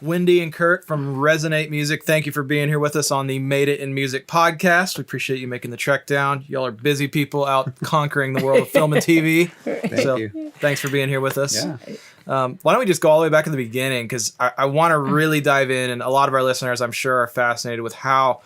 Wendy and Kurt from Resin8 Music, thank you for being here with us on the Made It in Music podcast. We appreciate you making the trek down. Y'all are busy people out conquering the world of film and TV. Thank you. Thanks for being here with us. Yeah. Why don't we just go all the way back to the beginning? Because I want to really dive in, and a lot of our listeners, I'm sure, are fascinated with how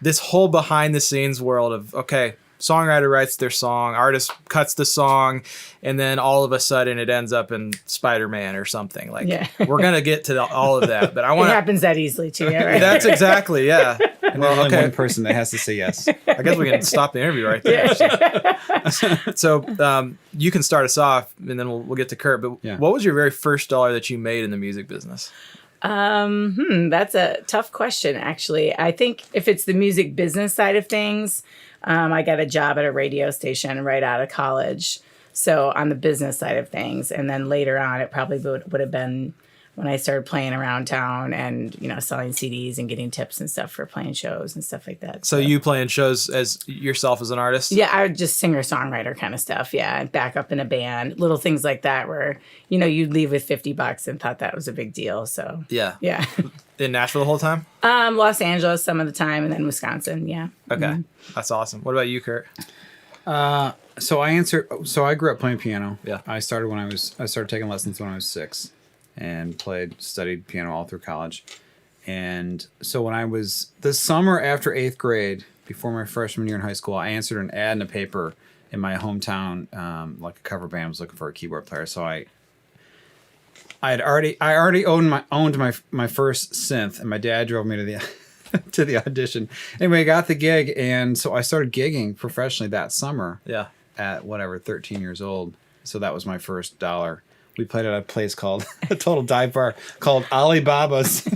this whole behind the scenes world of, okay, songwriter writes their song, artist cuts the song, and then all of a sudden it ends up in Spider-Man or something. Like, we're going to get to all of that, but I want It happens that easily too, yeah, right? That's exactly, yeah. And there's only one person that has to say yes. I guess we can stop the interview right there. So you can start us off, and then we'll get to Kurt. But what was your very first dollar that you made in the music business? That's a tough question, actually. I think if it's the music business side of things, I got a job at a radio station right out of college. So on the business side of things. And then later on, it probably would have been when I started playing around town and, selling CDs and getting tips and stuff for playing shows and stuff like that. So you playing shows as yourself as an artist? Yeah, I would just singer-songwriter kind of stuff. Yeah, and back up in a band, little things like that where, you'd leave with $50 and thought that was a big deal. So yeah. In Nashville the whole time? Los Angeles some of the time, and then Wisconsin. Yeah. Okay, That's awesome. What about you, Kurt? So I grew up playing piano. Yeah. I started taking lessons when I was 6. And studied piano all through college. And so when I was, the summer after 8th grade, before my freshman year in high school, I answered an ad in a paper in my hometown, like a cover band was looking for a keyboard player. So I already owned my first synth, and my dad drove me to the to the audition. Anyway, I got the gig, and so I started gigging professionally that summer. Yeah. At 13 years old. So that was my first dollar. We played at a place called a total dive bar called Alibaba's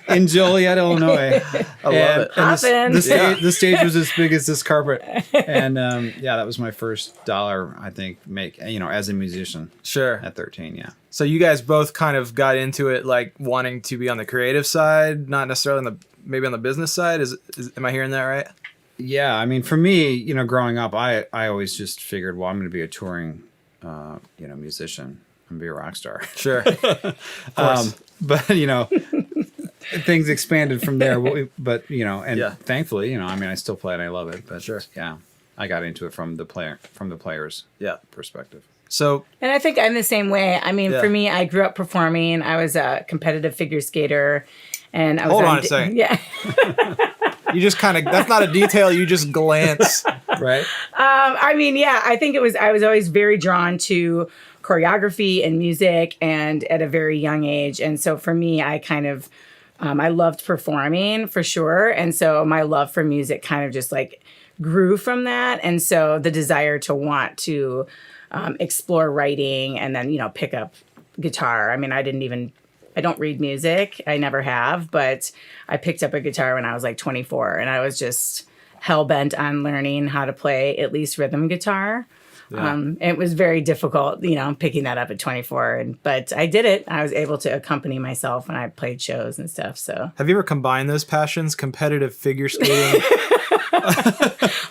in Joliet, Illinois. I love it. And the stage was as big as this carpet, and that was my first dollar. I think as a musician. Sure. At 13, yeah. So you guys both kind of got into it like wanting to be on the creative side, not necessarily maybe on the business side. Am I hearing that right? Yeah, I mean, for me, growing up, I always just figured, well, I'm going to be a touring musician and be a rock star. Sure. But things expanded from there. Thankfully, I still play it. I love it. But sure. Yeah, I got into it from the player's perspective. So, and I think I'm the same way. I mean, for me, I grew up performing. I was a competitive figure skater, and I was hold on a second. Yeah. You just that's not a detail. You just glance. Right. I think I was always very drawn to choreography and music, and at a very young age. And so for me, I kind of, I loved performing for sure. And so my love for music kind of just like grew from that. And so the desire to want to explore writing and then, pick up guitar. I mean, I don't read music. I never have, but I picked up a guitar when I was like 24, and I was just hell-bent on learning how to play at least rhythm guitar. Yeah. It was very difficult, picking that up at 24, but I did it. I was able to accompany myself when I played shows and stuff. So, have you ever combined those passions, competitive figure skating?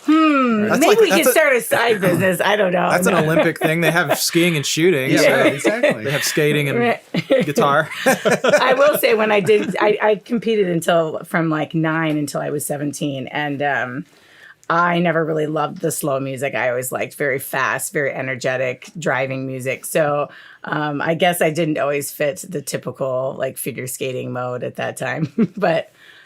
Maybe we could start a side business. I don't know. That's an Olympic thing. They have skiing and shooting. Yeah, so right, exactly. They have skating and guitar. I will say when I competed from like 9 until I was 17. And I never really loved the slow music. I always liked very fast, very energetic, driving music. So I guess I didn't always fit the typical like figure skating mode at that time.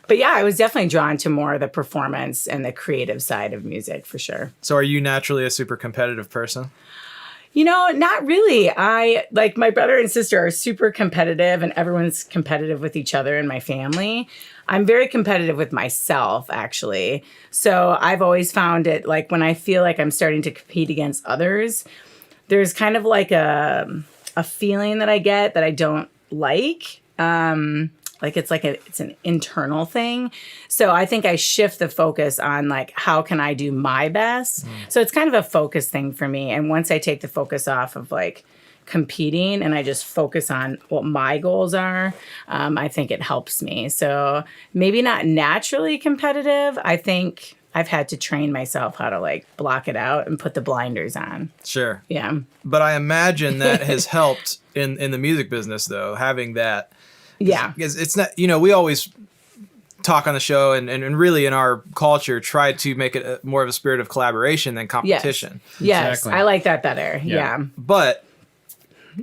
But yeah, I was definitely drawn to more of the performance and the creative side of music for sure. So are you naturally a super competitive person? Not really. Like my brother and sister are super competitive, and everyone's competitive with each other in my family. I'm very competitive with myself, actually. So I've always found it like when I feel like I'm starting to compete against others, there's kind of like a feeling that I get that I don't like. It's an internal thing. So I think I shift the focus on like, how can I do my best? So it's kind of a focus thing for me. And once I take the focus off of like competing and I just focus on what my goals are, I think it helps me. So maybe not naturally competitive. I think I've had to train myself how to like block it out and put the blinders on. Sure. Yeah. But I imagine that has helped in the music business though, having that Yeah. Because it's not, we always talk on the show and really in our culture try to make it more of a spirit of collaboration than competition. Yes. Exactly. I like that better. Yeah. But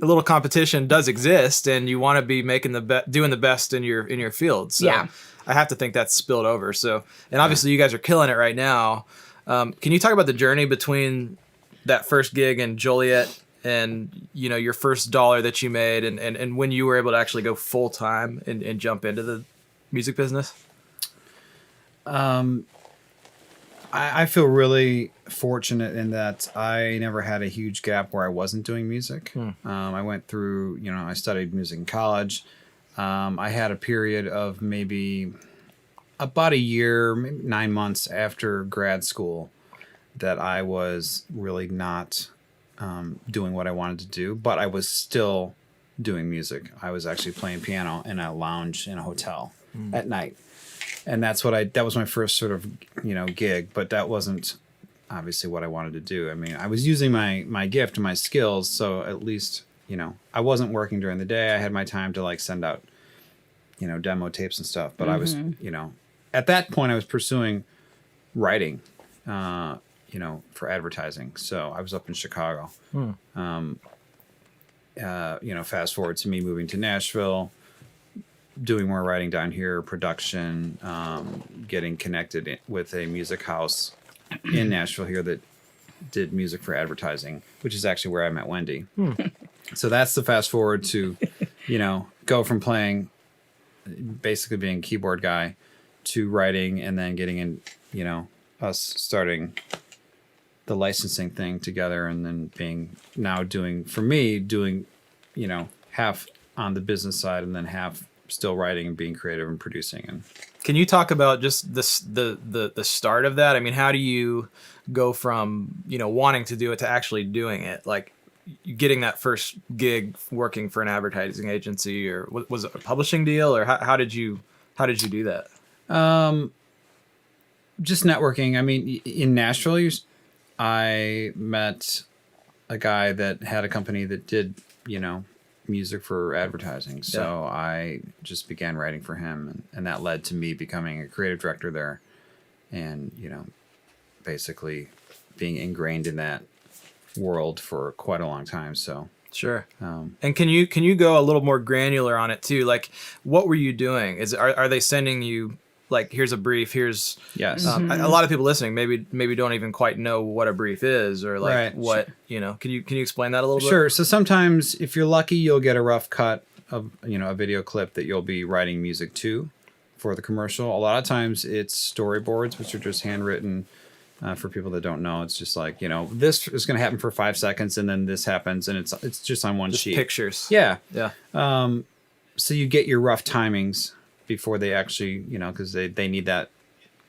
a little competition does exist, and you want to be making doing the best in your field. So Yeah. I have to think that's spilled over. So, and obviously you guys are killing it right now. Can you talk about the journey between that first gig in Joliet and your first dollar that you made, and when you were able to actually go full time and jump into the music business? I feel really fortunate in that I never had a huge gap where I wasn't doing music. I went through, I studied music in college. I had a period of maybe about a year, maybe 9 months after grad school that I was really not doing what I wanted to do, but I was still doing music. I was actually playing piano in a lounge in a hotel at night. And that was my first sort of, gig, but that wasn't obviously what I wanted to do. I mean, I was using my gift and my skills. So at least, I wasn't working during the day. I had my time to send out, demo tapes and stuff. But I was, at that point I was pursuing writing, for advertising. So I was up in Chicago. Fast forward to me moving to Nashville, doing more writing down here, production, getting connected with a music house in Nashville here that did music for advertising, which is actually where I met Wendy. So that's the fast forward to, go from playing, basically being a keyboard guy, to writing, and then getting in, us starting the licensing thing together, and then doing, half on the business side and then half still writing and being creative and producing. And can you talk about just the start of that? I mean, how do you go from wanting to do it to actually doing it? Like getting that first gig working for an advertising agency, or was it a publishing deal, or how did you do that? Just networking. I mean, in Nashville, I met a guy that had a company that did music for advertising. So I just began writing for him, and that led to me becoming a creative director there, and basically being ingrained in that world for quite a long time. So sure. And can you go a little more granular on it too? Like, what were you doing? Are they sending you here's a brief, here's yes. A lot of people listening maybe don't even quite know what a brief is, or right. what can you explain that a little bit? Sure. So sometimes if you're lucky, you'll get a rough cut of a video clip that you'll be writing music to for the commercial. A lot of times it's storyboards, which are just handwritten. For people that don't know, it's just this is going to happen for 5 seconds, and then this happens, and it's just on one sheet. Pictures. Yeah. So you get your rough timings before they actually, because they need that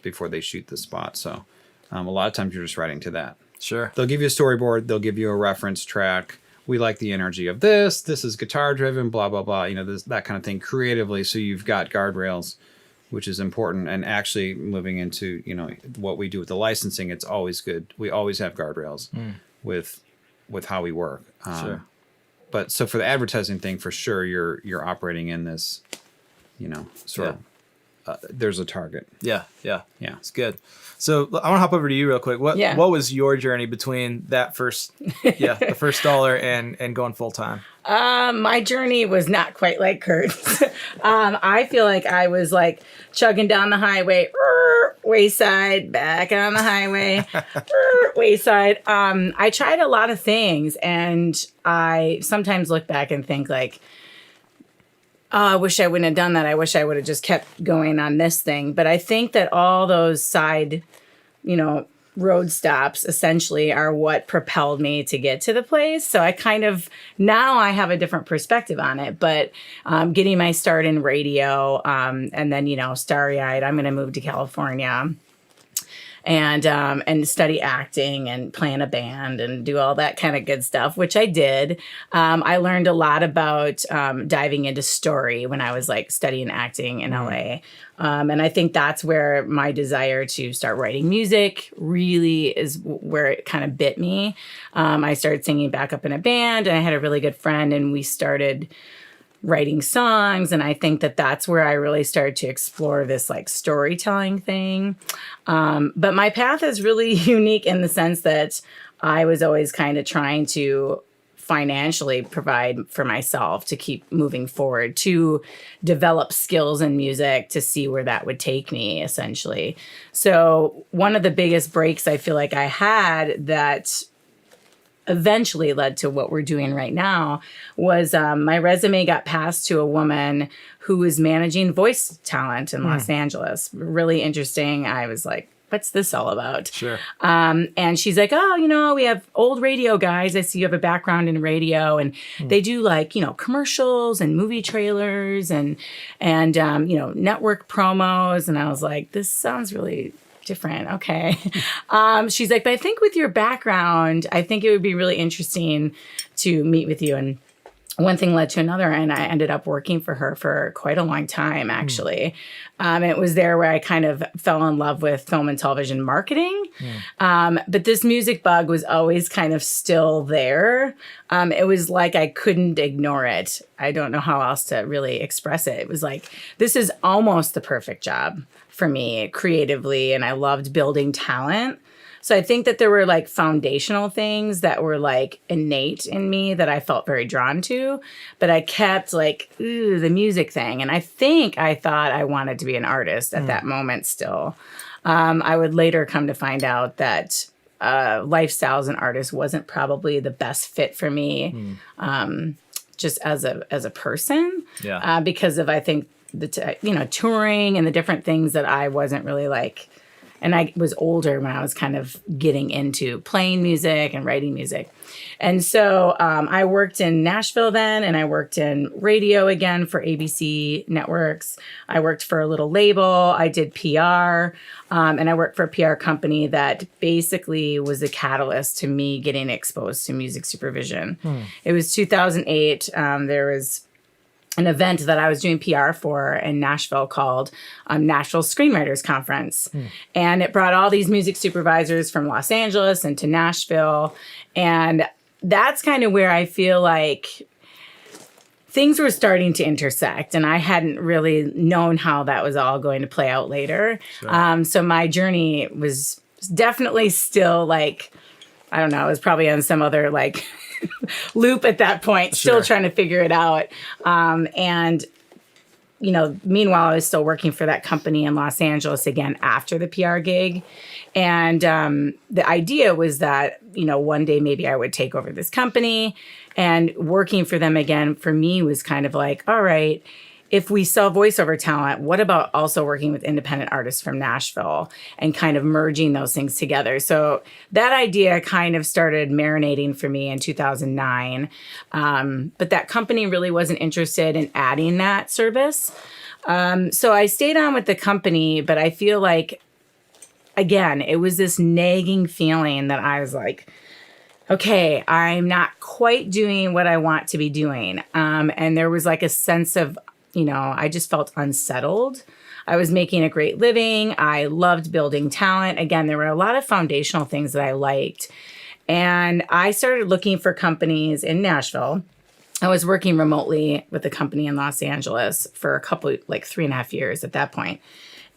before they shoot the spot. So a lot of times you're just writing to that. Sure. They'll give you a storyboard. They'll give you a reference track. We like the energy of this. This is guitar driven, blah, blah, blah. That kind of thing creatively. So you've got guardrails, which is important. And actually moving into, what we do with the licensing, it's always good. We always have guardrails with how we work. Sure. But so for the advertising thing, for sure, you're operating in this, sort of, there's a target. Yeah. It's good. So I want to hop over to you real quick. What was your journey between that first, the first dollar and going full time? My journey was not quite like Kurt's. I feel like I was chugging down the highway, wayside, back on the highway, wayside. I tried a lot of things, and I sometimes look back and think I wish I wouldn't have done that. I wish I would have just kept going on this thing. But I think that all those side, road stops essentially are what propelled me to get to the place. So I now I have a different perspective on it, but getting my start in radio, and then, starry-eyed, I'm going to move to California and study acting and play in a band and do all that kind of good stuff, which I did. I learned a lot about diving into story when I was studying acting in LA. And I think that's where my desire to start writing music really is where it kind of bit me. I started singing back up in a band, and I had a really good friend, and we started writing songs. And I think that that's where I really started to explore this like storytelling thing. But my path is really unique in the sense that I was always kind of trying to financially provide for myself to keep moving forward, to develop skills in music, to see where that would take me, essentially. So one of the biggest breaks I feel like I had that eventually led to what we're doing right now was my resume got passed to a woman who was managing voice talent in Los Angeles. Really interesting. I was like, what's this all about? Sure. And she's like, oh, you know, we have old radio guys. I see you have a background in radio, and they do like, you know, commercials and movie trailers and you know, network promos. And I was like, this sounds really different. Okay. She's like, but I think with your background, I think it would be really interesting to meet with you. And one thing led to another, and I ended up working for her for quite a long time, actually. It was there where I kind of fell in love with film and television marketing. But this music bug was always kind of still there. It was like I couldn't ignore it. I don't know how else to really express it. It was like, this is almost the perfect job for me creatively, and I loved building talent. So I think that there were like foundational things that were like innate in me that I felt very drawn to, but I kept like, ooh, the music thing. And I think I thought I wanted to be an artist at that moment still. I would later come to find out that lifestyle as an artist wasn't probably the best fit for me, just as a person, because of, I think, you know, touring and the different things that I wasn't really like. And I was older when I was kind of getting into playing music and writing music. And so I worked in Nashville then, and I worked in radio again for ABC Networks. I worked for a little label. I did PR, and I worked for a PR company that basically was a catalyst to me getting exposed to music supervision. It was 2008. There was an event that I was doing PR for in Nashville called Nashville Screenwriters Conference. And it brought all these music supervisors from Los Angeles into Nashville. And that's kind of where I feel like things were starting to intersect, and I hadn't really known how that was all going to play out later. Sure. So my journey was definitely still like, I don't know, it was probably on some other like loop at that point, still trying to figure it out. And, you know, meanwhile, I was still working for that company in Los Angeles again after the PR gig. And the idea was that, you know, one day maybe I would take over this company, and working for them again for me was kind of like, all right, if we sell voiceover talent, what about also working with independent artists from Nashville and kind of merging those things together? So that idea kind of started marinating for me in 2009. But that company really wasn't interested in adding that service. So I stayed on with the company, but I feel like, again, it was this nagging feeling that I was like, okay, I'm not quite doing what I want to be doing. And there was like a sense of, you know, I just felt unsettled. I was making a great living. I loved building talent. Again, there were a lot of foundational things that I liked. And I started looking for companies in Nashville. I was working remotely with a company in Los Angeles for a couple, like 3.5 years at that point.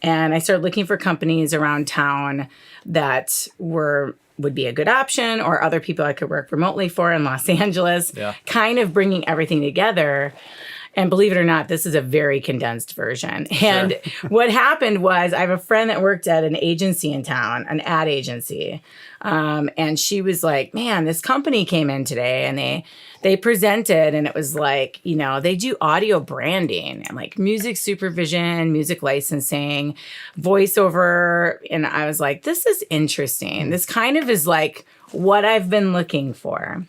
And I started looking for companies around town that would be a good option, or other people I could work remotely for in Los Angeles, kind of bringing everything together. And believe it or not, this is a very condensed version. And what happened was, I have a friend that worked at an agency in town, an ad agency. And she was like, man, this company came in today, and they presented, and it was like, you know, they do audio branding and like music supervision, music licensing, voiceover. And I was like, this is interesting. This kind of is like what I've been looking for.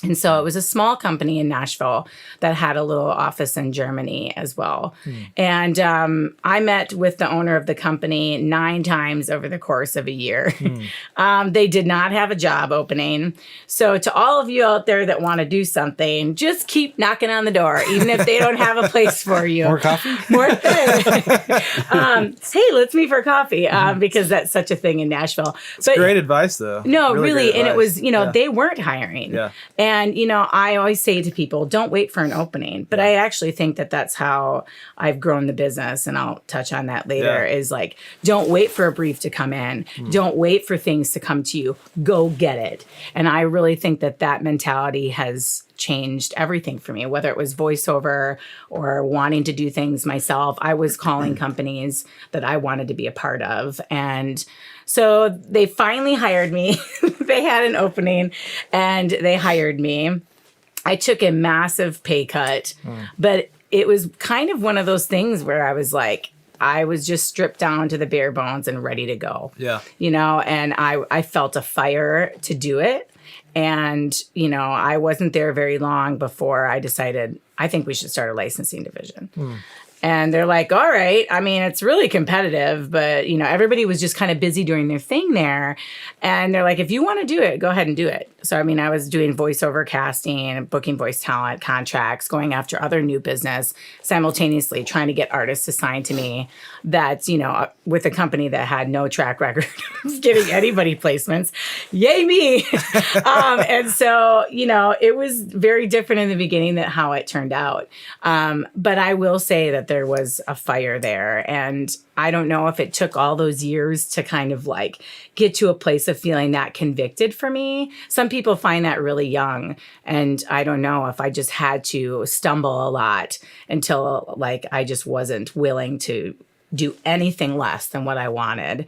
And so it was a small company in Nashville that had a little office in Germany as well. And I met with the owner of the company 9 times over the course of a year. They did not have a job opening. So to all of you out there that want to do something, just keep knocking on the door, even if they don't have a place for you. More coffee? More hey, let's meet for coffee, because that's such a thing in Nashville. It's great advice, though. No, really. And advice. It was, you know, they weren't hiring. And, I always say to people, don't wait for an opening. But I actually think that that's how I've grown the business. And I'll touch on that later is like, don't wait for a brief to come in. Don't wait for things to come to you. Go get it. And I really think that mentality has changed everything for me, whether it was voiceover or wanting to do things myself. I was calling companies that I wanted to be a part of. And so they finally hired me. They had an opening and they hired me. I took a massive pay cut, but it was kind of one of those things where I was like, I was just stripped down to the bare bones and ready to go. Yeah. And I felt a fire to do it. And, I wasn't there very long before I decided, I think we should start a licensing division. And they're like, all right. I mean, it's really competitive, but, everybody was just kind of busy doing their thing there. And they're like, if you want to do it, go ahead and do it. So, I mean, I was doing voiceover casting, booking voice talent contracts, going after other new business, simultaneously trying to get artists assigned to me that, with a company that had no track record of giving anybody placements. Yay me. And so, it was very different in the beginning than how it turned out. But I will say that there was a fire there. And I don't know if it took all those years to kind of like get to a place of feeling that convicted for me. Some people find that really young. And I don't know if I just had to stumble a lot until like I just wasn't willing to do anything less than what I wanted.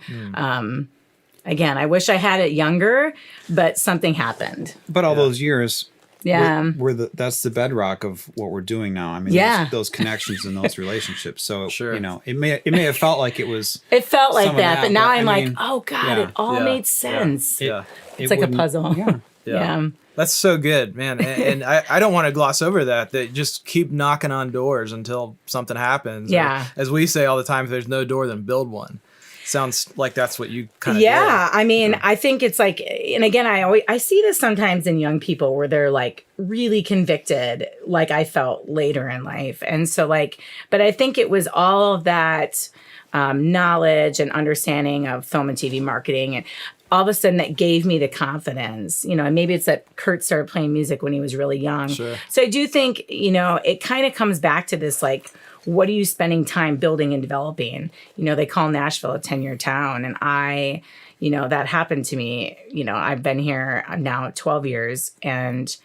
Again, I wish I had it younger, but something happened. But all those years, Yeah. that's the bedrock of what we're doing now. I mean, those connections and those relationships. So, Sure. It may have felt like it was. It felt like some of that, but now I'm I mean, like, oh God, yeah. it all made sense. Yeah. It's like a puzzle. Yeah. Yeah. That's so good, man. And I don't want to gloss over that just keep knocking on doors until something happens. Yeah. Or, as we say all the time, if there's no door, then build one. Sounds like that's what you kind of Yeah. I mean, I think it's like, and again, I see this sometimes in young people where they're like really convicted, like I felt later in life. And so like, but I think it was all of that knowledge and understanding of film and TV marketing. And all of a sudden that gave me the confidence, and maybe it's that Kurt started playing music when he was really young. Sure. So I do think, it kind of comes back to this, like, what are you spending time building and developing? They call Nashville a 10-year town. And that happened to me. I've been here now 12 years. And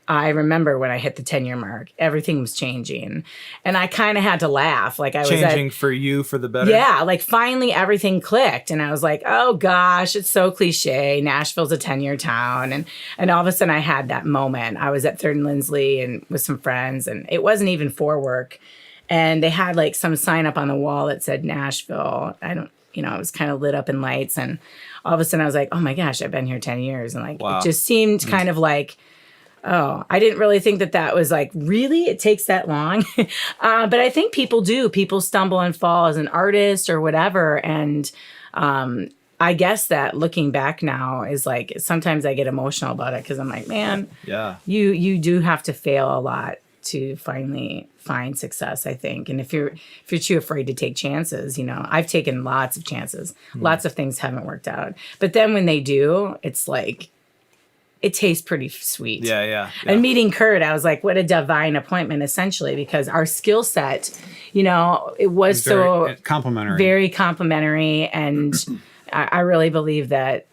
I remember when I hit the 10-year mark, everything was changing. And I kind of had to laugh. Like I was changing for you for the better. Yeah, like finally everything clicked. And I was like, oh gosh, it's so cliche. Nashville's a 10-year town. And all of a sudden I had that moment. I was at 3rd and Lindsley and with some friends, and it wasn't even for work. And they had like some sign up on the wall that said Nashville. It was kind of lit up in lights. And all of a sudden I was like, oh my gosh, I've been here 10 years. And like, wow. It just seemed kind of like, oh, I didn't really think that was like, really? It takes that long? But I think people do. People stumble and fall as an artist or whatever. And I guess that looking back now is like, sometimes I get emotional about it because I'm like, man, you do have to fail a lot to finally find success, I think. And if you're too afraid to take chances, I've taken lots of chances. Lots of things haven't worked out. But then when they do, it's like, it tastes pretty sweet. Yeah. And meeting Kurt, I was like, what a divine appointment, essentially, because our skill set, it was so complimentary. Very complimentary. And I really believe that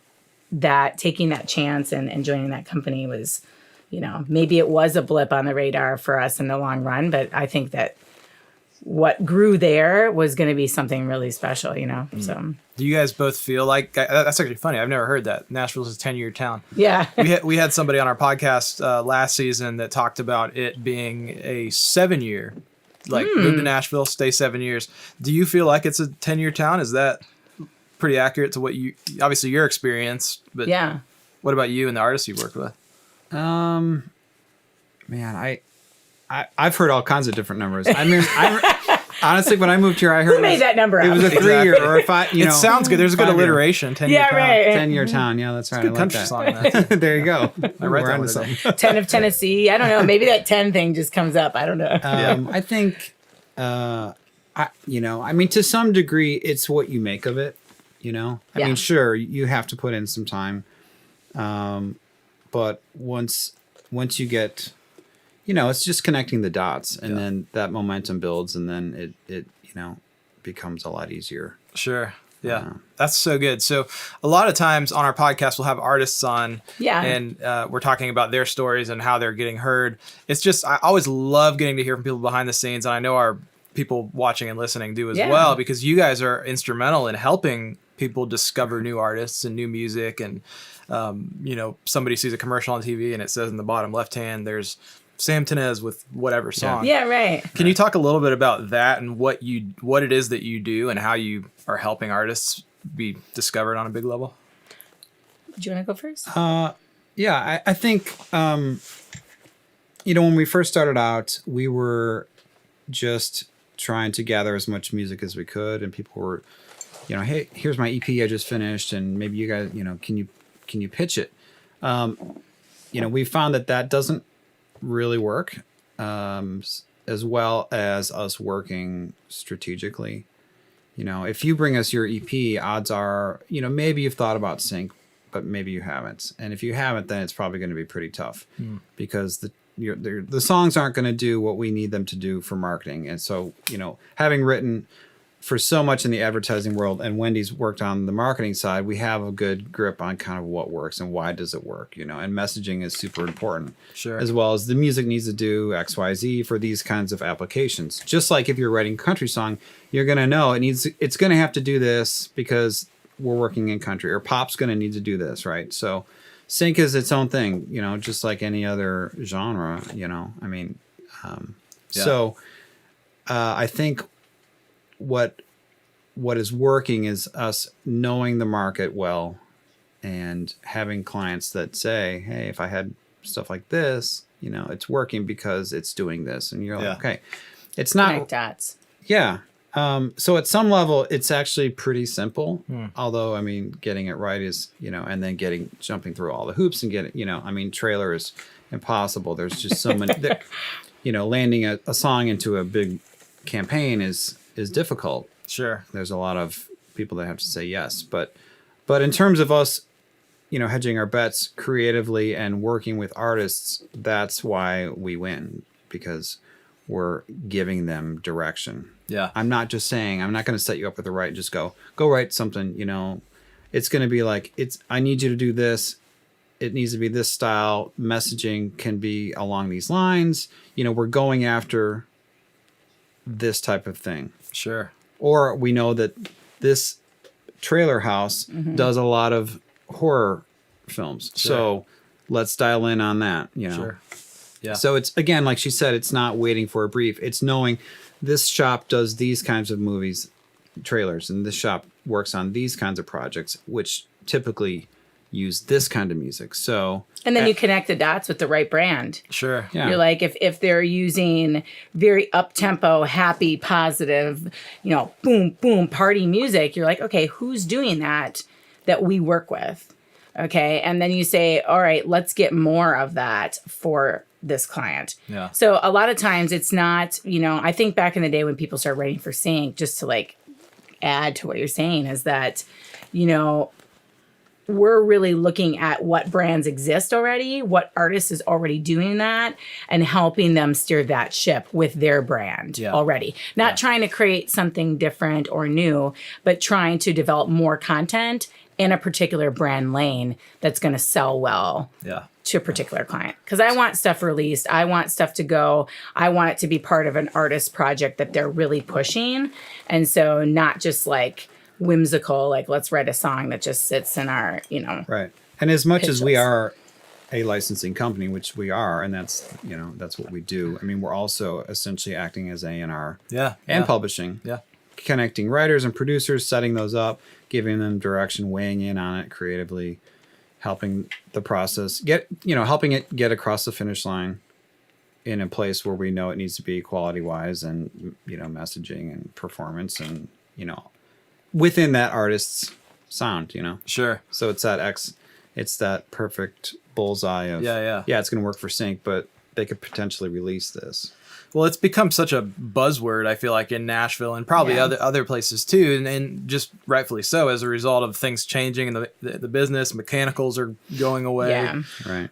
taking that chance and joining that company was, maybe it was a blip on the radar for us in the long run, but I think that what grew there was going to be something really special, So, do you guys both feel like that's actually funny? I've never heard that Nashville's a 10-year town. Yeah, we had somebody on our podcast last season that talked about it being a 7-year, like move to Nashville, stay 7 years. Do you feel like it's a 10-year town? Is that pretty accurate to what obviously your experience? But yeah. What about you and the artists you worked with? Man, I've heard all kinds of different numbers. I mean, honestly, when I moved here, I heard who made that number it up? was a 3-year or a 5. It sounds good. There's a good alliteration. 10-year Yeah, town. right. 10-year town. Yeah, that's right. Good I like country that. song. That. There you go. I read We're that onto one something. 10 of Tennessee. I don't know. Maybe that 10 thing just comes up. I don't know. I think, I mean, to some degree, it's what you make of it. I Yeah. mean, sure, you have to put in some time, but once once you get, it's just connecting the dots, and Yeah. then that momentum builds, and then it becomes a lot easier. Sure. Yeah, that's so good. So a lot of times on our podcast, we'll have artists on, and we're talking about their stories and how they're getting heard. It's just, I always love getting to hear from people behind the scenes, and I know our people watching and listening do as well, because you guys are instrumental in helping people discover new artists and new music. And, somebody sees a commercial on TV and it says in the bottom left hand, there's Sam Tenez with whatever song. Yeah, right. Can you talk a little bit about that and what it is that you do and how you are helping artists be discovered on a big level? Do you want to go first? Yeah, I think, when we first started out, we were just trying to gather as much music as we could, and people were, hey, here's my EP I just finished, and maybe you guys, can you pitch it? We found that doesn't really work, as well as us working strategically. If you bring us your EP, odds are, maybe you've thought about sync, but maybe you haven't. And if you haven't, then it's probably going to be pretty tough because the songs aren't going to do what we need them to do for marketing. And so, having written for so much in the advertising world, and Wendy's worked on the marketing side, we have a good grip on kind of what works and why does it work, and messaging is super important. Sure. As well as the music needs to do X, Y, Z for these kinds of applications. Just like if you're writing a country song, you're going to know it's going to have to do this because we're working in country, or pop's going to need to do this, right? So sync is its own thing, just like any other genre, So I think what is working is us knowing the market well and having clients that say, hey, if I had stuff like this, it's working because it's doing this. And you're like, okay, it's not Connect dots. Yeah. So at some level it's actually pretty simple, although, getting it right is, and then jumping through all the hoops and trailer is impossible. There's just so many, landing a song into a big campaign is difficult. Sure. There's a lot of people that have to say yes, but in terms of us, hedging our bets creatively and working with artists, that's why we win, because we're giving them direction. Yeah. I'm not just saying, I'm not going to set you up with the right, just go write something, it's going to be like, I need you to do this. It needs to be this style. Messaging can be along these lines. We're going after this type of thing. Sure. Or we know that this trailer house does a lot of horror films. Sure. So let's dial in on that, Sure. Yeah. So it's, again, like she said, it's not waiting for a brief. It's knowing this shop does these kinds of movies, trailers, and this shop works on these kinds of projects, which typically use this kind of music. So, and then you connect the dots with the right brand. Sure. Yeah. You're like, if they're using very up-tempo, happy, positive, boom, boom, party music, you're like, okay, who's doing that we work with? Okay. And then you say, all right, let's get more of that for this client. Yeah. So a lot of times it's not, I think back in the day when people started writing for sync, just to add to what you're saying, is that, we're really looking at what brands exist already, what artist is already doing that, and helping them steer that ship with their brand already. Not trying to create something different or new, but trying to develop more content in a particular brand lane that's going to sell well to a particular client. Because I want stuff released. I want stuff to go. I want it to be part of an artist project that they're really pushing. And so not just whimsical, let's write a song that just sits in our, Right. And as much as we pitches. are a licensing company, which we are, and that's what we do. We're also essentially acting as A&R and publishing. Yeah. Connecting writers and producers, setting those up, giving them direction, weighing in on it creatively, helping the process helping it get across the finish line in a place where we know it needs to be quality wise and, messaging and performance and, within that artist's sound, Sure. So it's that perfect bullseye of, it's going to work for sync, but they could potentially release this. Well, it's become such a buzzword, I feel like, in Nashville and probably other places too, and just rightfully so as a result of things changing in the business. Mechanicals are going away. Yeah. Right.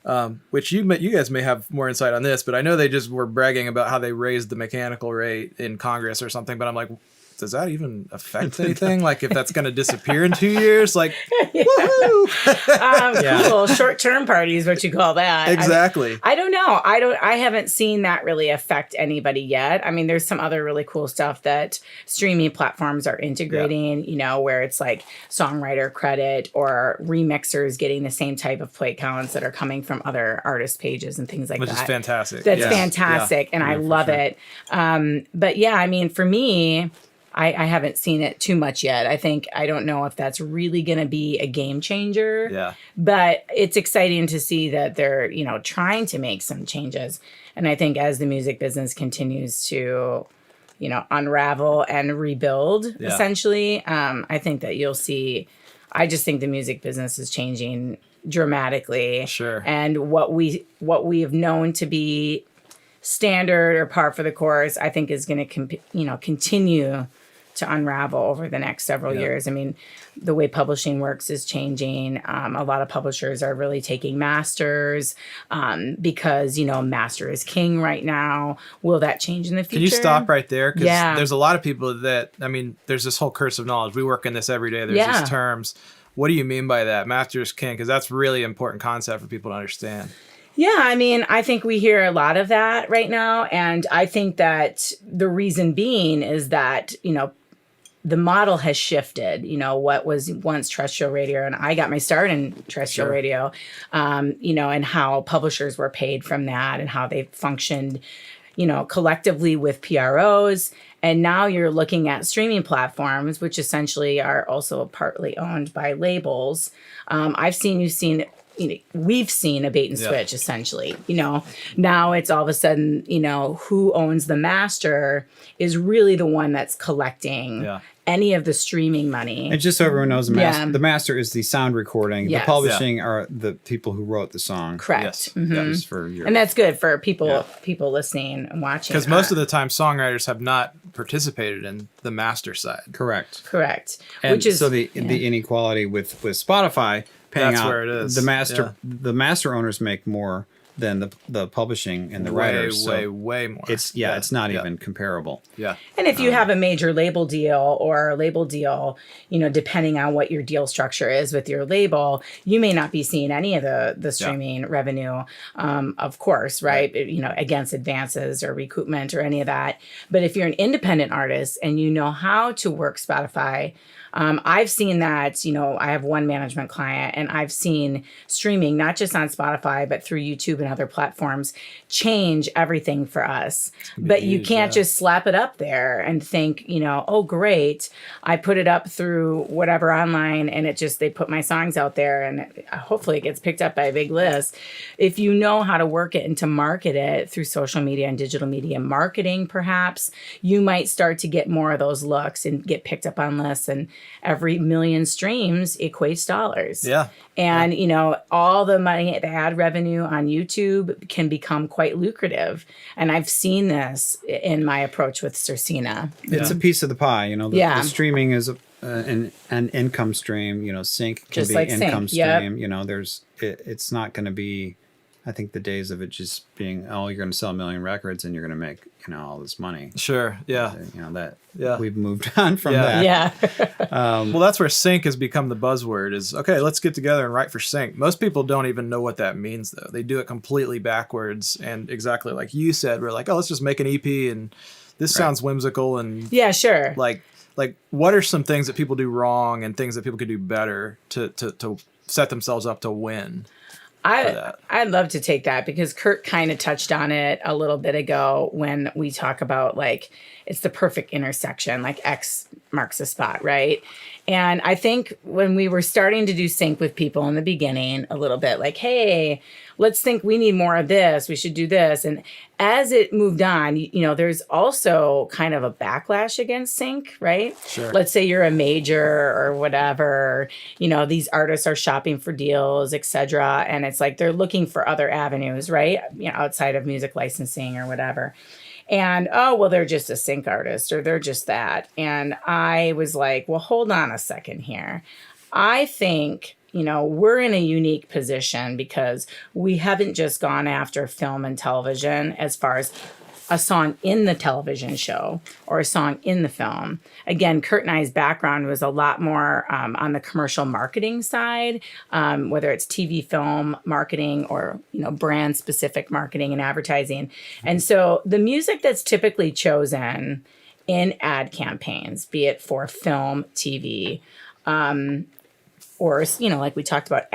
Which you guys may have more insight on this, but I know they just were bragging about how they raised the mechanical rate in Congress or something, but I'm like, does that even affect anything? Like, if that's going to disappear in 2 years, like, woohoo! Cool. Short-term party is what you call that. Exactly. I don't know. I haven't seen that really affect anybody yet. I mean, there's some other really cool stuff that streaming platforms are integrating, you know, where it's like songwriter credit or remixers getting the same type of play counts that are coming from other artist pages and things like Which that. is fantastic. That's fantastic. And I love it. But yeah, I mean, for me, I haven't seen it too much yet. I don't know if that's really going to be a game changer. Yeah. But it's exciting to see that they're, you know, trying to make some changes. And I think as the music business continues to, you know, unravel and rebuild, essentially, I think that you'll see. I just think the music business is changing dramatically. Sure. And what we have known to be standard or par for the course, I think is going to continue to unravel over the next several years. I mean, the way publishing works is changing. A lot of publishers are really taking masters because, you know, master is king right now. Will that change in the future? Can you stop right there? Because there's a lot of people that, I mean, there's this whole curse of knowledge. We work in this every day. There's these terms. What do you mean by that? Master is king? Because that's really important concept for people to understand. Yeah, I mean, I think we hear a lot of that right now. And I think that the reason being is that, you know, the model has shifted. You know, what was once terrestrial radio, and I got my start in terrestrial radio, you know, and how publishers were paid from that and how they functioned, you know, collectively with PROs. And now you're looking at streaming platforms, which essentially are also partly owned by labels. We've seen a bait and switch, essentially. You know, now it's all of a sudden, you know, who owns the master is really the one that's collecting any of the streaming money. And just so everyone knows, the master is the sound recording. The publishing are the people who wrote the song. Correct. Yes. That is for your... And that's good for people listening and watching. Because most of the time, songwriters have not participated in the master side. Correct. And which is so the inequality with Spotify paying out. Where it is. The master owners make more than the publishing and the writers. Way more. It's not even comparable. Yeah. And if you have a major label deal or a label deal, you know, depending on what your deal structure is with your label, you may not be seeing any of the streaming revenue, of course, right? You know, against advances or recoupment or any of that. But if you're an independent artist and you know how to work Spotify, I've seen that, you know, I have one management client and I've seen streaming, not just on Spotify, but through YouTube and other platforms, change everything for us. But you can't just slap it up there and think, you know, oh, great, I put it up through whatever online and they put my songs out there and hopefully it gets picked up by a big list. If you know how to work it and to market it through social media and digital media marketing, perhaps, you might start to get more of those looks and get picked up on lists, and every million streams equates dollars. Yeah. And, you know, all the money, the ad revenue on YouTube can become quite lucrative. And I've seen this in my approach with Circina. It's a piece of the pie, you know. The streaming is an income stream, you know, sync can just be like income sync. stream, you know, it's not going to be, I think the days of it just being, oh, you're going to sell 1 million records and you're going to make, you know, all this money. Sure. Yeah. You know, that we've moved on from that. Yeah. Well, that's where sync has become the buzzword is, okay, let's get together and write for sync. Most people don't even know what that means, though. They do it completely backwards. And exactly like you said, we're like, oh, let's just make an EP and this sounds whimsical. And yeah, sure. Like what are some things that people do wrong and things that people could do better to set themselves up to win? I'd love to take that because Kurt kind of touched on it a little bit ago when we talk about like it's the perfect intersection, like X marks the spot, right? And I think when we were starting to do sync with people in the beginning a little bit, like, hey, let's think we need more of this, we should do this. And as it moved on, you know, there's also kind of a backlash against sync, right? Sure. Let's say you're a major or whatever, you know, these artists are shopping for deals, etc. And it's like they're looking for other avenues, right? You know, outside of music licensing or whatever. And, oh, well, they're just a sync artist or they're just that. And I was like, well, hold on a second here. I think, we're in a unique position because we haven't just gone after film and television as far as a song in the television show or a song in the film. Again, Kurt and I's background was a lot more on the commercial marketing side, whether it's TV, film marketing, or brand specific marketing and advertising. And so the music that's typically chosen in ad campaigns, be it for film, TV, or, like we talked about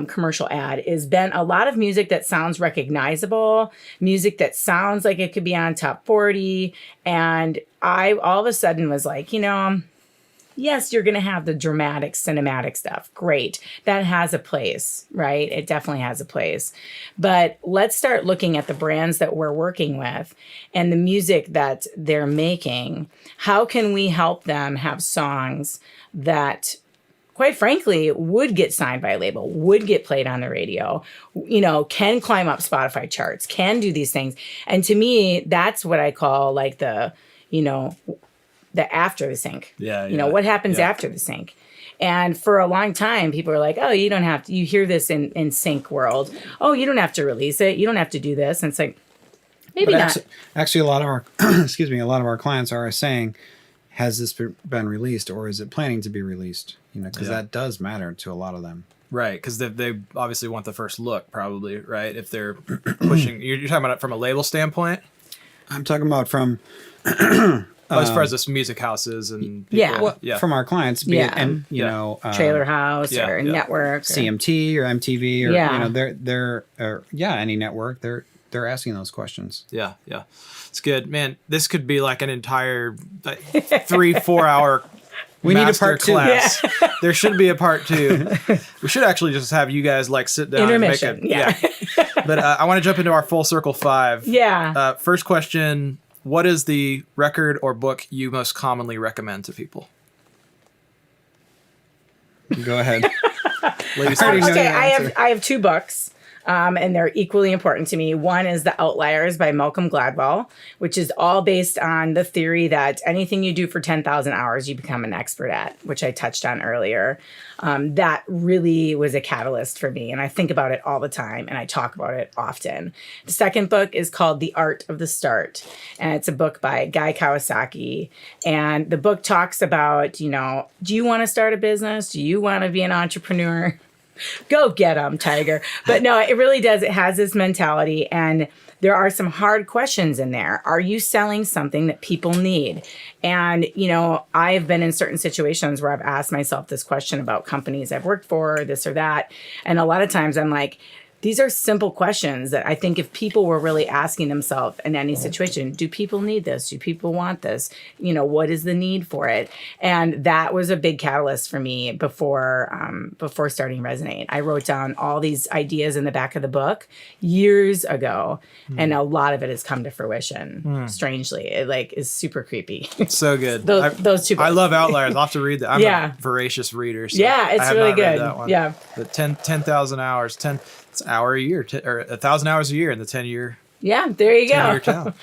commercial ad, has been a lot of music that sounds recognizable, music that sounds like it could be on top 40. And I all of a sudden was like, yes, you're going to have the dramatic, cinematic stuff. Great. That has a place, right? It definitely has a place. But let's start looking at the brands that we're working with and the music that they're making. How can we help them have songs that, quite frankly, would get signed by a label, would get played on the radio, can climb up Spotify charts, can do these things. And to me, that's what I call like the after the sync. What happens after the sync? And for a long time, people are like, oh, you don't have to, you hear this in sync world. Oh, you don't have to release it. You don't have to do this. And it's like, maybe not. Actually, a lot of our, a lot of our clients are saying, has this been released or is it planning to be released? Because that does matter to a lot of them. Right, because they obviously want the first look, probably, right? If they're pushing, you're talking about it from a label standpoint? I'm talking about from... as far as this music houses and people, from our clients, and Trailer House or network, CMT or MTV or they're any network, they're asking those questions. Yeah, it's good, man. This could be like an entire 3-4 hour. We need a part class. 2. Yeah. There should be a part 2. We should actually just have you guys like sit down intermission. And make it. But I want to jump into our full circle 5. Yeah. First question. What is the record or book you most commonly recommend to people? Go ahead. Ladies, okay, I have 2 books. And they're equally important to me. One is The Outliers by Malcolm Gladwell, which is all based on the theory that anything you do for 10,000 hours, you become an expert at, which I touched on earlier. That really was a catalyst for me. And I think about it all the time and I talk about it often. The second book is called The Art of the Start. And it's a book by Guy Kawasaki. And the book talks about, do you want to start a business? Do you want to be an entrepreneur? Go get them, Tiger. But no, it really does. It has this mentality. And there are some hard questions in there. Are you selling something that people need? And, I've been in certain situations where I've asked myself this question about companies I've worked for, this or that. And a lot of times I'm like, these are simple questions that I think if people were really asking themselves in any situation, do people need this? Do people want this? What is the need for it? And that was a big catalyst for me before starting Resin8. I wrote down all these ideas in the back of the book years ago, and a lot of it has come to fruition. Strangely, it is super creepy. So good. those 2 books. I love Outliers. I'll have to read that. I'm a voracious reader. So yeah, it's really good. Yeah. The 10,000 hours, 10 hour a year, or 1,000 hours a year in the 10-year. Yeah, there you go. 10-year count.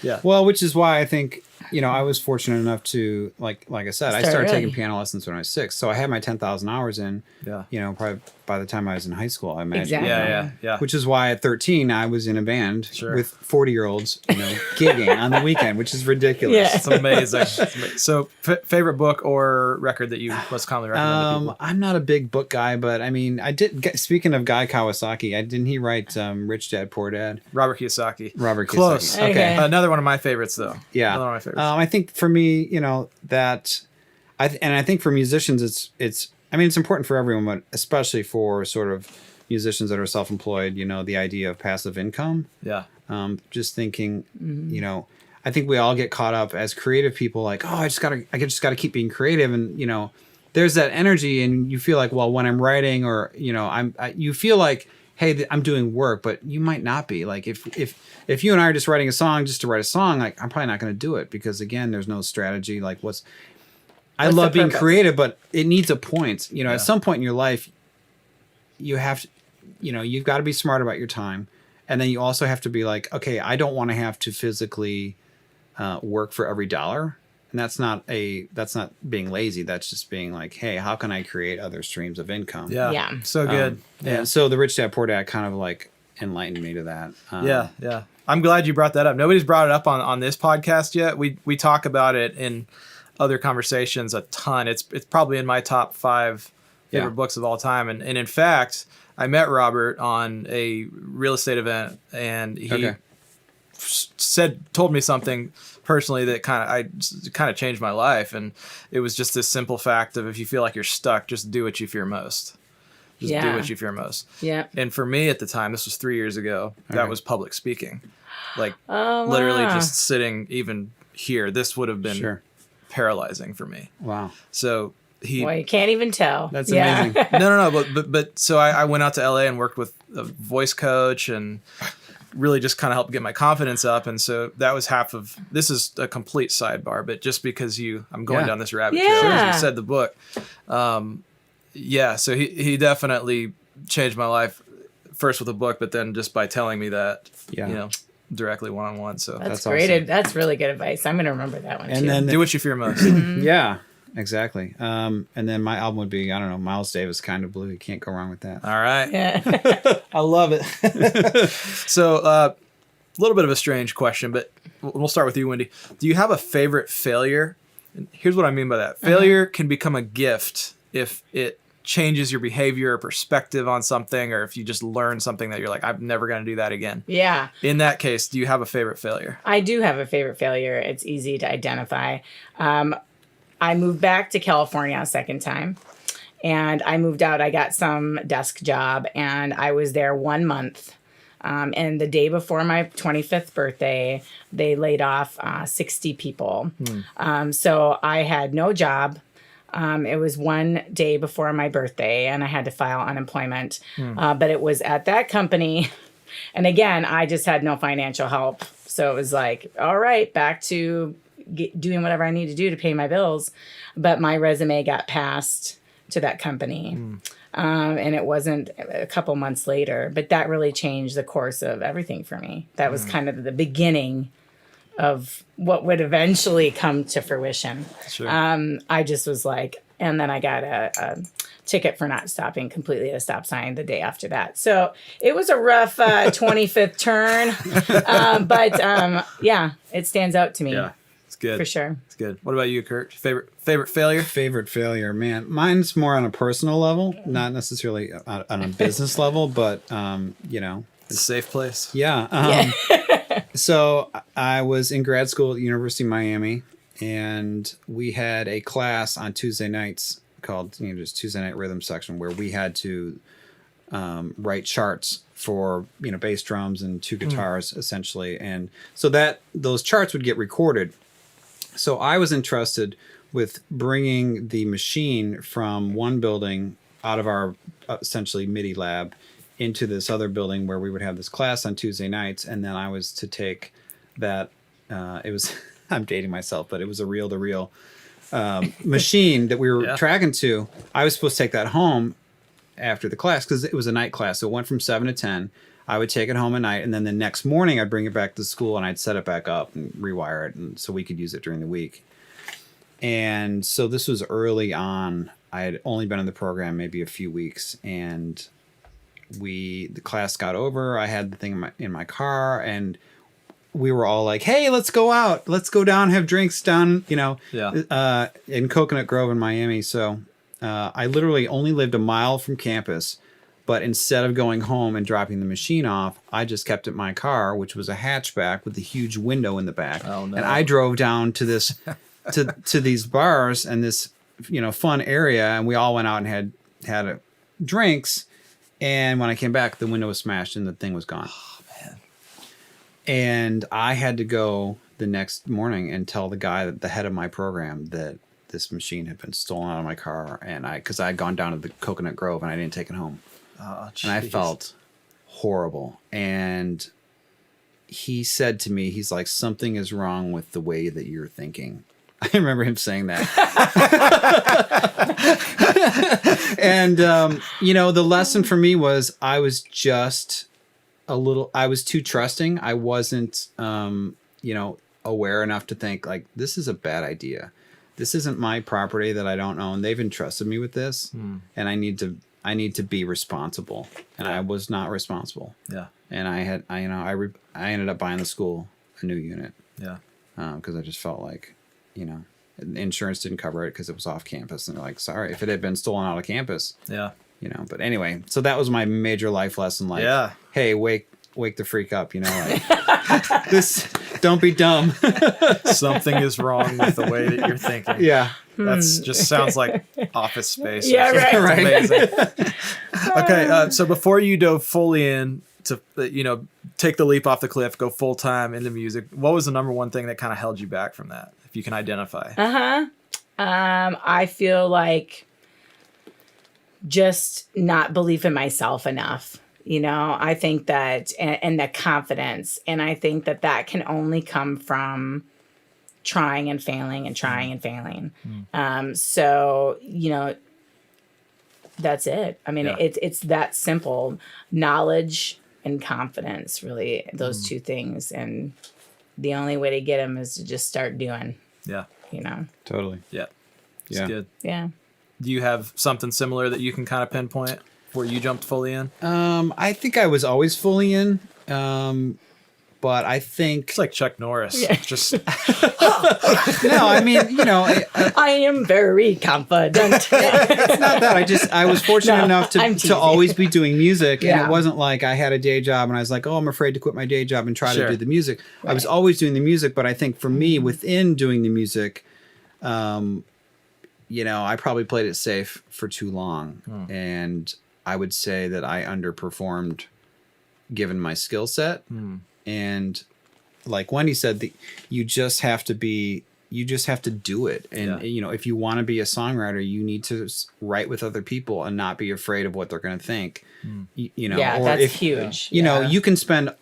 Yeah. Well, which is why I think I was fortunate enough to like I said, I started taking piano lessons when I was 6, so I had my 10,000 hours in. Yeah. Probably by the time I was in high school, I imagine. Exactly. Yeah. Which is why at 13 I was in a band with 40-year-olds, gigging on the weekend, which is ridiculous. Yeah. It's amazing. So, favorite book or record that you most commonly recommend to people? I'm not a big book guy, but I mean, I did. Speaking of Guy Kawasaki, didn't he write Rich Dad Poor Dad? Robert Kiyosaki. Close. Okay. Another one of my favorites, though. Yeah. Another one of my favorites. I think for me, that I think for musicians, it's important for everyone, but especially for sort of musicians that are self-employed, the idea of passive income. Yeah. Just thinking, I think we all get caught up as creative people, like, oh, I just gotta keep being creative. And, there's that energy and you feel like, well, when I'm writing or, you feel like, hey, I'm doing work, but you might not be. Like if you and I are just writing a song just to write a song, like I'm probably not going to do it because again, there's no strategy. Like I love being creative, but it needs a point. At some point in your life, you have to, you've got to be smart about your time And then you also have to be like, okay, I don't want to have to physically work for every dollar. And that's not being lazy. That's just being like, hey, how can I create other streams of income? Yeah. Yeah. So good. And so the Rich Dad Poor Dad kind of like enlightened me to that. Yeah. I'm glad you brought that up. Nobody's brought it up on this podcast yet. We talk about it in other conversations a ton. It's probably in my top 5 favorite books of all time. And in fact, I met Robert on a real estate event, and he told me something personally that kind of changed my life. And it was just this simple fact of, if you feel like you're stuck, just do what you fear most. Just do what you fear most. Yeah. And for me at the time, this was 3 years ago, that was public speaking. Like wow. literally just sitting even here, this would have been paralyzing for me. Wow. So Well, you can't even tell. That's amazing. No. But so I went out to LA and worked with a voice coach and really just kind of helped get my confidence up. And so that was this is a complete sidebar, but just because I'm going down this rabbit trail, as you said, the book. So he definitely changed my life, first with a book, but then just by telling me that, directly one-on-one. So that's great. Awesome. That's really good advice. I'm going to remember that one too. And then do what you fear most. Yeah, exactly. And then my album would be, I don't know, Miles Davis, Kind of Blue. You can't go wrong with that. All right. Yeah. I love it. So a little bit of a strange question, but we'll start with you, Wendy. Do you have a favorite failure? And here's what I mean by that. Failure can become a gift if it changes your behavior or perspective on something, or if you just learn something that you're like, I'm never going to do that again. Yeah. In that case, do you have a favorite failure? I do have a favorite failure. It's easy to identify. I moved back to California a second time, and I moved out. I got some desk job, and I was there 1 month. And the day before my 25th birthday, they laid off 60 people. So I had no job. It was one day before my birthday, and I had to file unemployment. But it was at that company. And again, I just had no financial help. So it was like, all right, back to doing whatever I need to do to pay my bills. But my resume got passed to that company. And it wasn't a couple months later. But that really changed the course of everything for me. That was kind of the beginning of what would eventually come to fruition. Sure. I just was like, and then I got a ticket for not stopping completely at a stop sign the day after that. So it was a rough 25th turn. But it stands out to me. Yeah, it's good. For sure. It's good. What about you, Kurt? Favorite failure? Favorite failure, man. Mine's more on a personal level, not necessarily on a business level, but, It's a safe place. Yeah. So I was in grad school at the University of Miami, and we had a class on Tuesday nights called, just Tuesday Night Rhythm Section, where we had to write charts for, bass drums and 2 guitars, essentially. And so those charts would get recorded. So I was entrusted with bringing the machine from one building out of our essentially MIDI lab into this other building where we would have this class on Tuesday nights. And then I was to take that, it was, I'm dating myself, but it was a reel-to-reel machine that we were tracking to. I was supposed to take that home after the class because it was a night class. So it went from 7 to 10. I would take it home at night, and then the next morning I'd bring it back to school and I'd set it back up and rewire it, and so we could use it during the week. And so this was early on. I had only been in the program maybe a few weeks, and the class got over. I had the thing in my car, and we were all like, hey, let's go out. Let's go down, have drinks down, in Coconut Grove in Miami. So I literally only lived a mile from campus, but instead of going home and dropping the machine off, I just kept it in my car, which was a hatchback with a huge window in the back. Oh, no. And I drove down to this to these bars and this fun area, and we all went out and had drinks. And when I came back, the window was smashed and the thing was gone. Oh, man. And I had to go the next morning and tell the guy, the head of my program, that this machine had been stolen out of my car. And because I had gone down to the Coconut Grove and I didn't take it home. Oh, and I felt horrible. And he said to me, he's like, something is wrong with the way that you're thinking. I remember him saying that. And, the lesson for me was I was just I was too trusting. I wasn't, aware enough to think like, this is a bad idea. This isn't my property that I don't own. They've entrusted me with this, and I need to be responsible. And I was not responsible. Yeah. And I ended up buying the school a new unit. Yeah. Because I just felt like, insurance didn't cover it because it was off campus, and they're like, sorry, if it had been stolen out of campus. Yeah. But anyway, so that was my major life lesson. Like, hey, wake the freak up, like this, don't be dumb. Something is wrong with the way that you're thinking. Yeah. That's just sounds like Office Space. Yeah, right. Amazing. Okay. So before you dove fully in to, take the leap off the cliff, go full time into music, what was the number one thing that kind of held you back from that? If you can identify. I feel like just not belief in myself enough. I think that, and the confidence. And I think that can only come from trying and failing and trying and failing. So, that's it. I mean, it's that simple. Knowledge and confidence, really, those two things. And the only way to get them is to just start doing. Yeah. Totally. Yeah. It's good. Yeah. Do you have something similar that you can kind of pinpoint where you jumped fully in? I think I was always fully in. But I think it's like Chuck Norris. Yeah. Just no, I mean, I am very confident. It's not that. I was fortunate enough to always be doing music, and it wasn't like I had a day job and I was like, oh, I'm afraid to quit my day job and try to do the music. Right. I was always doing the music, but I think for me, within doing the music, I probably played it safe for too long, and I would say that I underperformed given my skill set. And like Wendy said, you just have to do it. And, if you want to be a songwriter, you need to write with other people and not be afraid of what they're going to think. Yeah, that's huge. You can spend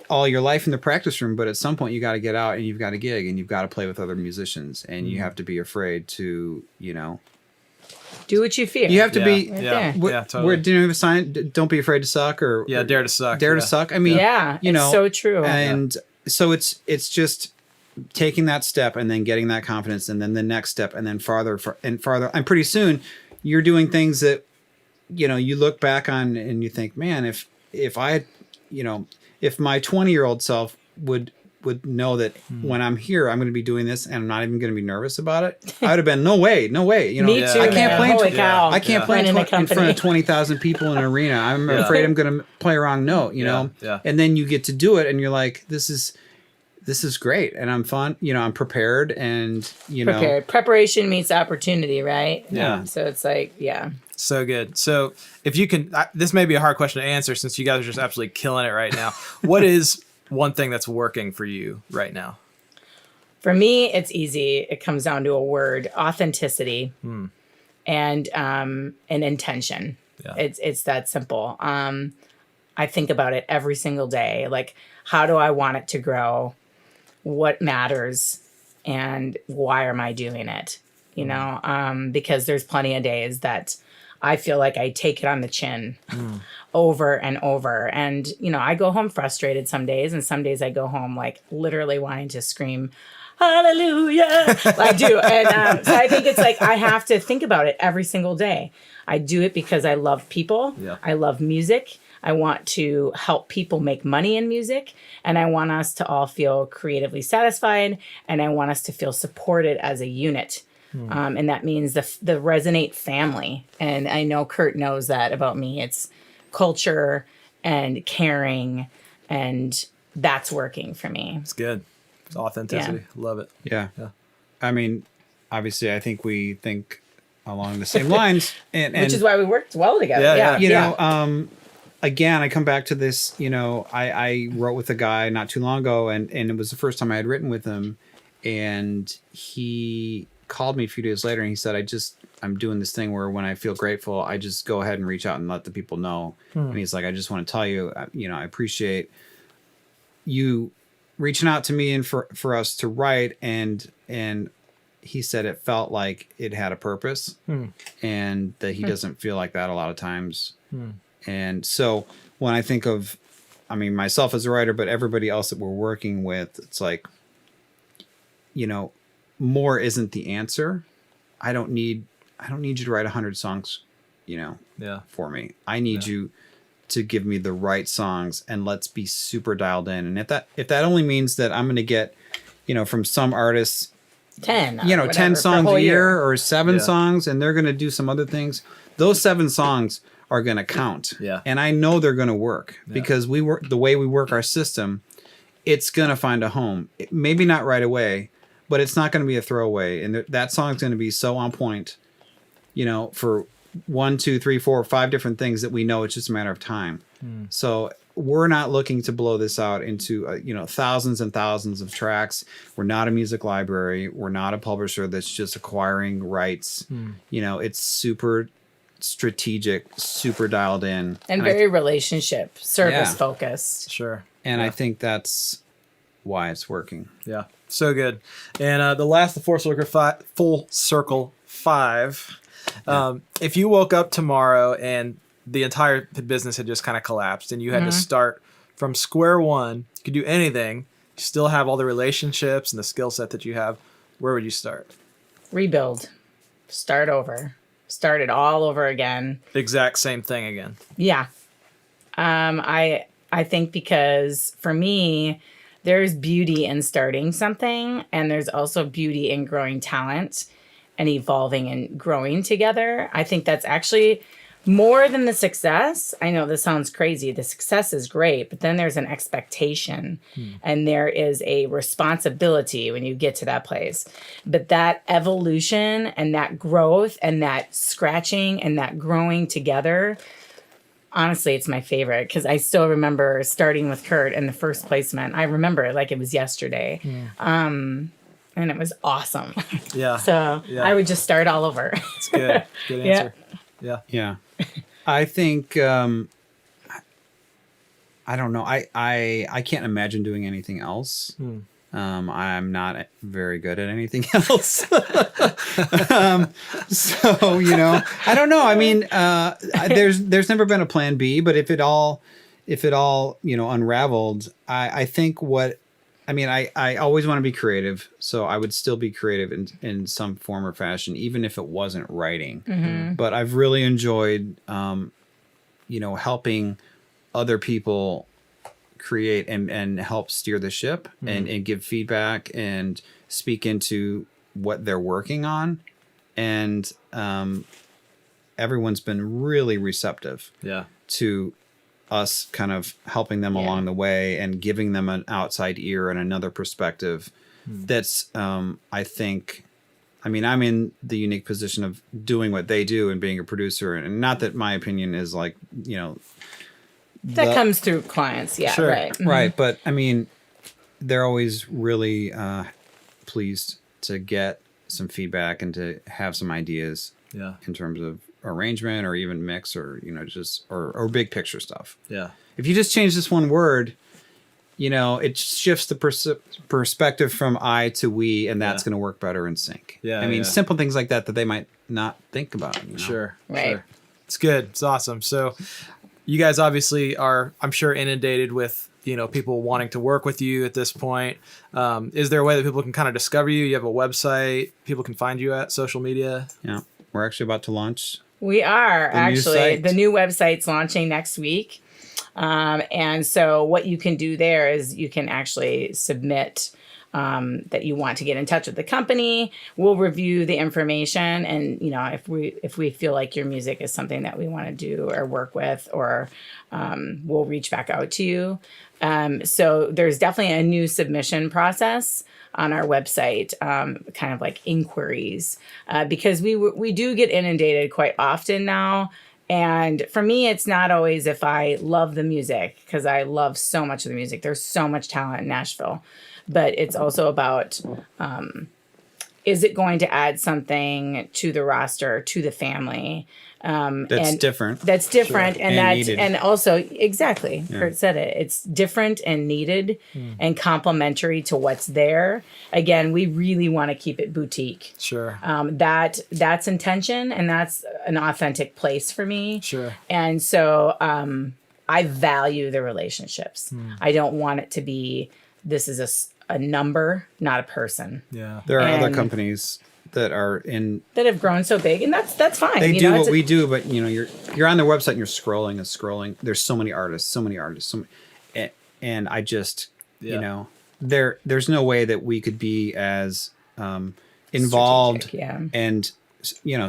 all your life in the practice room, but at some point you got to get out and you've got a gig and you've got to play with other musicians, and you have to be afraid to, do what you feel. You have to be. Totally. We're doing a sign. Don't be afraid to suck, or dare to suck. Dare to suck. I mean, it's so true. And so it's just taking that step and then getting that confidence, and then the next step, and then farther and farther. And pretty soon, you're doing things that you look back on and you think, man, if I had, if my 20-year-old self would know that when I'm here, I'm going to be doing this and I'm not even going to be nervous about it, I would have been, no way. Me too, I can't play. Holy cow. I can't play in front of 20,000 people in an arena. I'm afraid I'm going to play a wrong note, and then you get to do it and you're like, this is great. And I'm fun. I'm prepared, and prepared. Preparation meets opportunity, right? Yeah. So it's like, So good. So if you can, this may be a hard question to answer since you guys are just absolutely killing it right now. What is one thing that's working for you right now? For me, it's easy. It comes down to a word: authenticity and an intention. Yeah. It's that simple. I think about it every single day. Like, how do I want it to grow? What matters? And why am I doing it? Because there's plenty of days that I feel like I take it on the chin over and over. And, I go home frustrated some days, and some days I go home like literally wanting to scream, hallelujah. I do. And so I think it's like I have to think about it every single day. I do it because I love people. Yeah. I love music. I want to help people make money in music, and I want us to all feel creatively satisfied, and I want us to feel supported as a unit. And that means the Resin8 family. And I know Kurt knows that about me. It's culture and caring, and that's working for me. It's good. It's authenticity. Love it. Yeah. I mean, obviously, I think we think along the same lines. and which is why we worked well together. Again, I come back to this, I wrote with a guy not too long ago, and it was the first time I had written with him. And he called me a few days later and he said, I'm doing this thing where when I feel grateful, I just go ahead and reach out and let the people know. And he's like, I just want to tell you, I appreciate you reaching out to me and for us to write. And he said it felt like it had a purpose and that he doesn't feel like that a lot of times. And so when I think of I mean, myself as a writer, but everybody else that we're working with, it's like, more isn't the answer. I don't need you to write 100 songs, for me. I need you to give me the right songs, and let's be super dialed in. And if that only means that I'm going to get, from some artists, 10, 10 songs a year or 7 Yeah. songs, and they're going to do some other things. Those 7 songs are going to count. Yeah. And I know they're going to work because the way we work our system, it's going to find a home. Maybe not right away, but it's not going to be a throwaway. And that song's going to be so on point, for 1, 2, 3, 4, 5 different things that we know it's just a matter of time. So we're not looking to blow this out into, thousands and thousands of tracks. We're not a music library. We're not a publisher that's just acquiring rights. It's super strategic, super dialed in. And very relationship, service Yeah. focused. Sure. And I think that's why it's working. Yeah. So good. And the full circle 5. If you woke up tomorrow and the entire business had just kind of collapsed and you had to start from square one, you could do anything, you still have all the relationships and the skill set that you have, where would you start? Rebuild. Start over. Start it all over again. Exact same thing again. Yeah. I think because for me, there's beauty in starting something, and there's also beauty in growing talent and evolving and growing together. I think that's actually more than the success. I know this sounds crazy. The success is great, but then there's an expectation and there is a responsibility when you get to that place. But that evolution and that growth and that scratching and that growing together, honestly, it's my favorite because I still remember starting with Kurt and the first placement. I remember it like it was yesterday. And it was awesome. Yeah. So I would just start all over. It's good. Good answer. Yeah. Yeah. I think, I don't know. I can't imagine doing anything else. I'm not very good at anything else. So, I don't know. I mean, there's never been a plan B, but if it all, unraveled, I think I always want to be creative. So I would still be creative in some form or fashion, even if it wasn't writing. But I've really enjoyed, helping other people create and help steer the ship and give feedback and speak into what they're working on. And everyone's been really receptive to us kind of helping them along the way and giving them an outside ear and another perspective. That's, I think, I'm in the unique position of doing what they do and being a producer. And not that my opinion is like, That comes through clients. Yeah. Sure. Right. Right. But they're always really pleased to get some feedback and to have some ideas in terms of arrangement or even mix or, just, or big picture stuff. Yeah. If you just change this one word, it shifts the perspective from I to we, and that's going to work better in sync. Yeah. Simple things like that they might not think about. Sure. Right. Sure. It's good. It's awesome. So you guys obviously are, I'm sure, inundated with, people wanting to work with you at this point. Is there a way that people can kind of discover you? You have a website people can find you at, social media? Yeah. We're actually about to launch. We are actually. site. The new website's launching next week. And so what you can do there is you can actually submit that you want to get in touch with the company. We'll review the information, and if we feel like your music is something that we want to do or work with, or we'll reach back out to you. So there's definitely a new submission process on our website, kind of like inquiries, because we do get inundated quite often now. And for me, it's not always if I love the music, because I love so much of the music. There's so much talent in Nashville. But it's also about, is it going to add something to the roster, to the family? That's different. That's different. Sure. And needed. and also, exactly, Kurt said it. It's different and needed and complementary to what's there. Again, we really want to keep it boutique. Sure. That's intention, and that's an authentic place for me. Sure. And so I value the relationships. I don't want it to be, this is a number, not a person. Yeah. There are other And- companies that are in. That have grown so big, and that's fine. They you do know, what it's a- we do, but you're on their website and you're scrolling and scrolling. There's so many artists, and I just there's no way that we could be as involved Strategic, yeah. and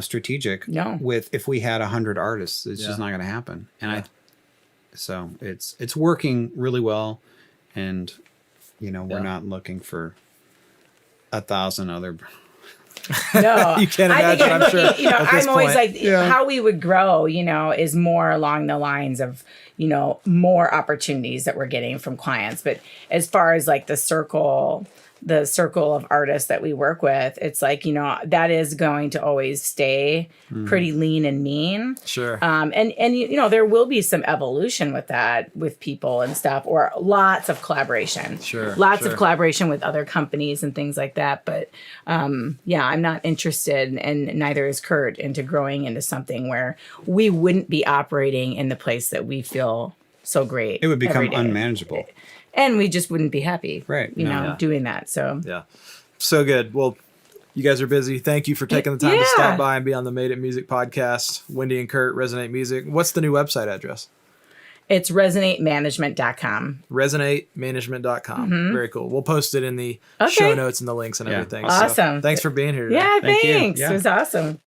strategic No. with if we had 100 artists. It's just not going to happen. And so it's working really well, and we're not looking for 1,000 other. No, You can't I imagine, I'm sure, at this I'm always point. like, how we would grow, is more along the lines of, more opportunities that we're getting from clients. But as far as like the circle of artists that we work with, it's like, that is going to always stay pretty lean and mean. Sure. And there will be some evolution with that, with people and stuff, or lots of collaboration. Sure, Lots sure. of collaboration with other companies and things like that. But I'm not interested, and neither is Kurt, into growing into something where we wouldn't be operating in the place that we feel so great. It would become every day. unmanageable. And we just wouldn't be happy, Right. doing that. So Yeah. So good. Well, you guys are busy. Thank you for taking the time to Yeah. stop by and be on the Made It Music podcast. Wendy and Kurt, Resonate Music. What's the new website address? it's resonatemanagement.com. Resonatemanagement.com. Very cool. We'll post it in the Okay. show notes and the links and Yeah. everything. Awesome. So thanks for being here today. Yeah, Thank you. thanks. Yeah. It was awesome.